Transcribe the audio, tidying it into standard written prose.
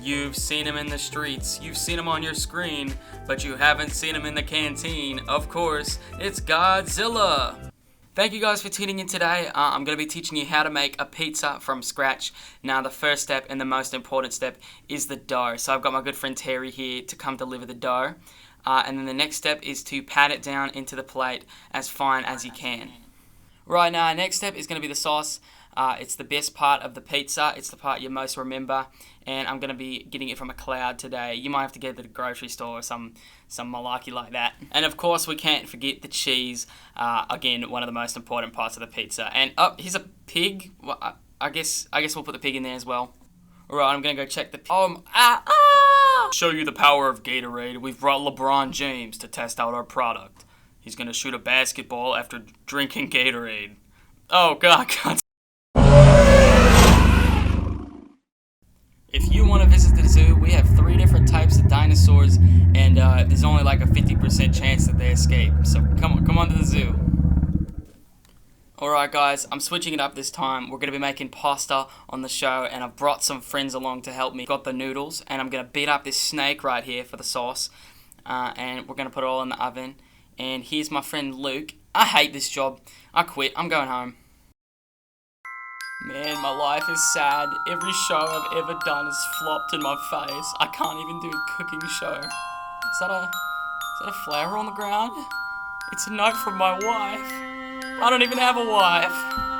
You've seen him in the streets, you've seen him on your screen, but you haven't seen him in the canteen. Of course, it's Godzilla! Thank you guys for tuning in today. I'm going to be teaching you how to make a pizza from scratch. Now, the first step and the most important step is the dough. So I've got my good friend Terry here to come deliver the dough. And then the next step is to pat it down into the plate as fine as you can. Right now, our next step is going to be the sauce. It's the best part of the pizza. It's the part you most remember, and I'm going to be getting it from a cloud today. You might have to get it at a grocery store or some malarkey like that. And of course, we can't forget the cheese. Again, one of the most important parts of the pizza. And here's a pig. Well, I guess we'll put the pig in there as well. All right, I'm going to go check the pig. Show you the power of Gatorade. We've brought LeBron James to test out our product. He's going to shoot a basketball after drinking Gatorade. Oh, God. If you want to visit the zoo, we have 3 different types of dinosaurs, and there's only like a 50% chance that they escape. So come on to the zoo. Alright guys, I'm switching it up this time. We're going to be making pasta on the show, and I've brought some friends along to help me. Got the noodles, and I'm going to beat up this snake right here for the sauce, and we're going to put it all in the oven. And here's my friend Luke. I hate this job. I quit. I'm going home. Man, my life is sad. Every show I've ever done has flopped in my face. I can't even do a cooking show. Is that a flower on the ground? It's a note from my wife. I don't even have a wife.